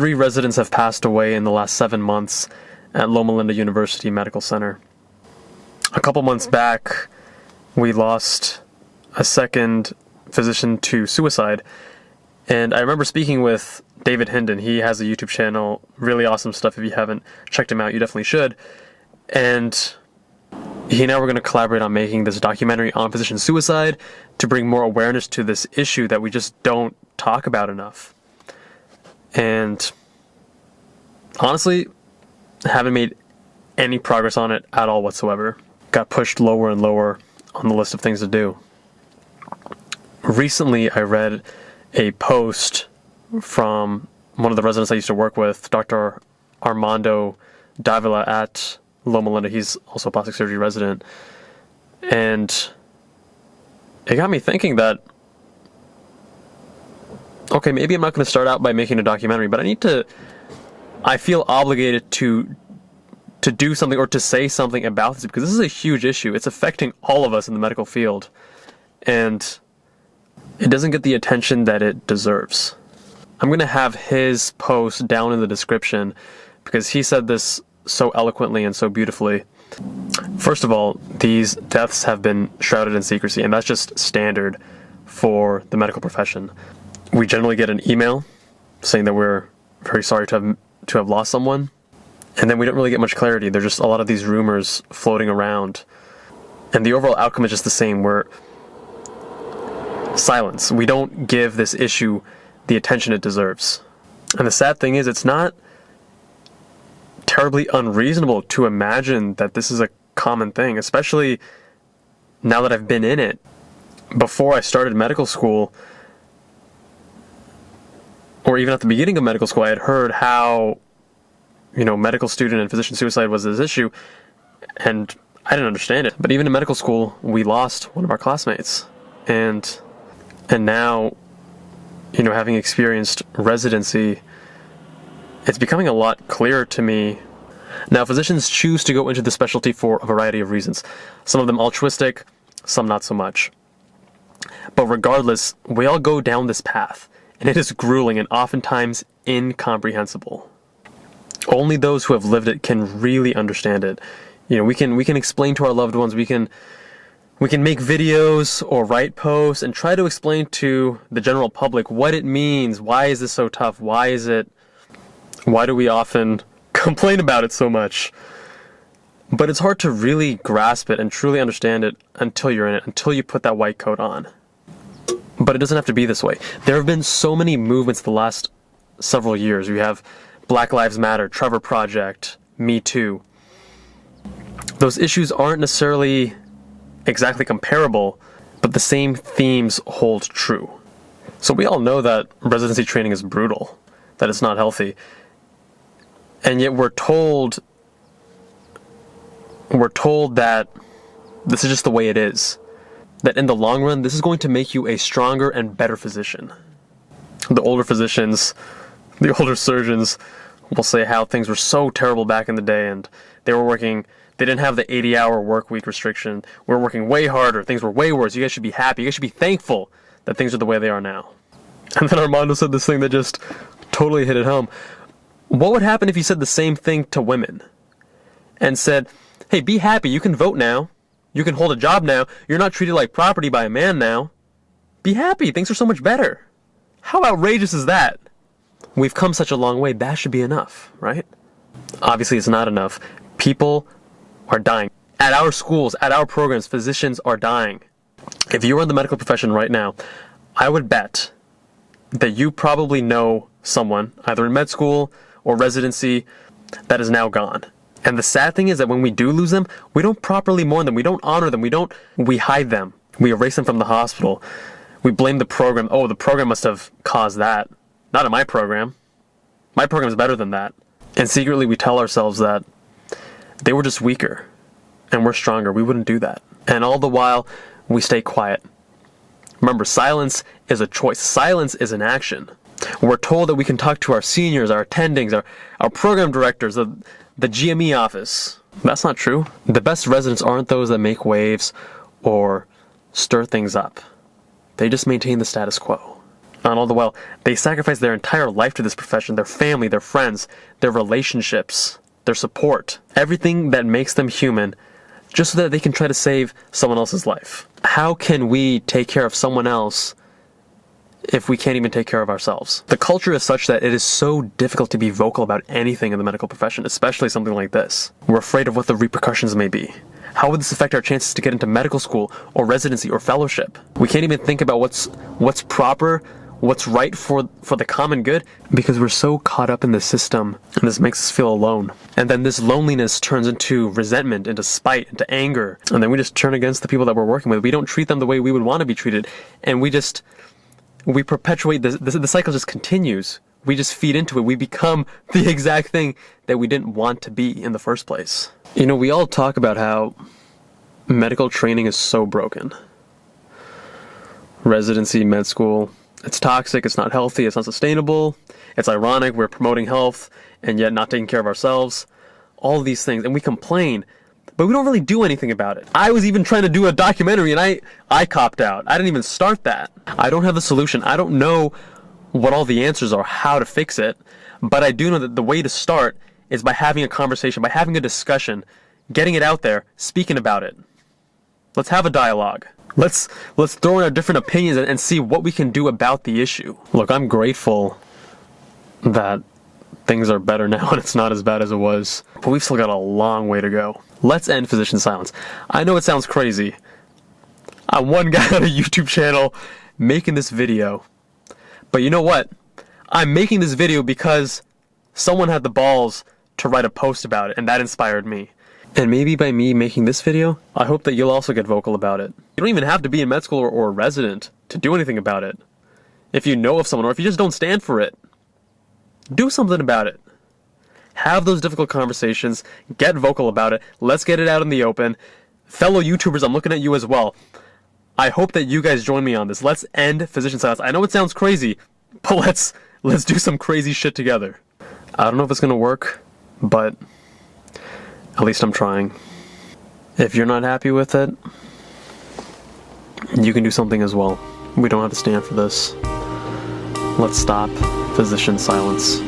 3 residents have passed away in the last 7 months at Loma Linda University Medical Center. A couple months back, we lost a second physician to suicide. And I remember speaking with David Hinden. He has a YouTube channel, really awesome stuff. If you haven't checked him out, you definitely should. And he and I were going to collaborate on making this documentary on physician suicide to bring more awareness to this issue that we just don't talk about enough. And honestly, haven't made any progress on it at all whatsoever. Got pushed lower and lower on the list of things to do. Recently, I read a post from one of the residents I used to work with, Dr. Armando Davila at Loma Linda. He's also a plastic surgery resident. And it got me thinking that, okay, maybe I'm not going to start out by making a documentary, but I feel obligated to do something or to say something about this, because this is a huge issue. It's affecting all of us in the medical field. And it doesn't get the attention that it deserves. I'm going to have his post down in the description because he said this so eloquently and so beautifully. First of all, these deaths have been shrouded in secrecy, and that's just standard for the medical profession. We generally get an email saying that we're very sorry to have lost someone, and then we don't really get much clarity. There's just a lot of these rumors floating around, and the overall outcome is just the same. We're silence. We don't give this issue the attention it deserves. And the sad thing is, it's not terribly unreasonable to imagine that this is a common thing, especially now that I've been in it. Before I started medical school, or even at the beginning of medical school, I had heard how, medical student and physician suicide was this issue, and I didn't understand it. But even in medical school, we lost one of our classmates. And now, having experienced residency, it's becoming a lot clearer to me. Now, physicians choose to go into the specialty for a variety of reasons. Some of them altruistic, some not so much. But regardless, we all go down this path, and it is grueling and oftentimes incomprehensible. Only those who have lived it can really understand it. We can explain to our loved ones, we can make videos or write posts and try to explain to the general public what it means. Why is this so tough? Why do we often complain about it so much? But it's hard to really grasp it and truly understand it until you're in it, until you put that white coat on. But it doesn't have to be this way. There have been so many movements the last several years. We have Black Lives Matter, Trevor Project, Me Too. Those issues aren't necessarily exactly comparable, but the same themes hold true. So we all know that residency training is brutal, that it's not healthy. And yet we're told that this is just the way it is. That in the long run, this is going to make you a stronger and better physician. The older physicians, the older surgeons will say how things were so terrible back in the day, and they didn't have the 80-hour work week restriction. We were working way harder. Things were way worse. You guys should be happy. You guys should be thankful that things are the way they are now. And then Armando said this thing that just totally hit it home. What would happen if you said the same thing to women and said, hey, be happy. You can vote now. You can hold a job now. You're not treated like property by a man now. Be happy. Things are so much better. How outrageous is that? We've come such a long way. That should be enough, right? Obviously, it's not enough. People are dying. At our schools, at our programs, physicians are dying. If you are in the medical profession right now, I would bet that you probably know someone, either in med school or residency, that is now gone. And the sad thing is that when we do lose them, we don't properly mourn them. We don't honor them. We hide them. We erase them from the hospital. We blame the program. Oh, the program must have caused that. Not in my program. My program is better than that. And secretly we tell ourselves that they were just weaker and we're stronger. We wouldn't do that. And all the while, we stay quiet. Remember, silence is a choice. Silence is an action. We're told that we can talk to our seniors, our attendings, our program directors, the GME office. That's not true. The best residents aren't those that make waves or stir things up. They just maintain the status quo. And all the while, they sacrifice their entire life to this profession, their family, their friends, their relationships, their support, everything that makes them human, just so that they can try to save someone else's life. How can we take care of someone else if we can't even take care of ourselves? The culture is such that it is so difficult to be vocal about anything in the medical profession, especially something like this. We're afraid of what the repercussions may be. How would this affect our chances to get into medical school or residency or fellowship? We can't even think about what's proper, what's right for the common good, because we're so caught up in the system, and this makes us feel alone. And then this loneliness turns into resentment, into spite, into anger, and then we just turn against the people that we're working with. We don't treat them the way we would want to be treated, and we perpetuate the cycle. Just continues. We just feed into it. We become the exact thing that we didn't want to be in the first place. You know, we all talk about how medical training is so broken. Residency, med school, it's toxic, it's not healthy, it's not sustainable, it's ironic, we're promoting health and yet not taking care of ourselves. All these things, and we complain, but we don't really do anything about it. I was even trying to do a documentary and I copped out. I didn't even start that. I don't have the solution. I don't know what all the answers are, how to fix it, but I do know that the way to start is by having a conversation, by having a discussion, getting it out there, speaking about it. Let's have a dialogue. Let's throw in our different opinions and see what we can do about the issue. Look, I'm grateful that things are better now and it's not as bad as it was, but we've still got a long way to go. Let's end physician silence. I know it sounds crazy. I'm one guy on a YouTube channel making this video, but you know what? I'm making this video because someone had the balls to write a post about it, and that inspired me. And maybe by me making this video, I hope that you'll also get vocal about it. You don't even have to be in med school or a resident to do anything about it. If you know of someone, or if you just don't stand for it, do something about it. Have those difficult conversations, get vocal about it, let's get it out in the open. Fellow YouTubers, I'm looking at you as well. I hope that you guys join me on this. Let's end physician silence. I know it sounds crazy, but let's do some crazy shit together. I don't know if it's gonna work, but at least I'm trying. If you're not happy with it, you can do something as well. We don't have to stand for this. Let's stop physician silence.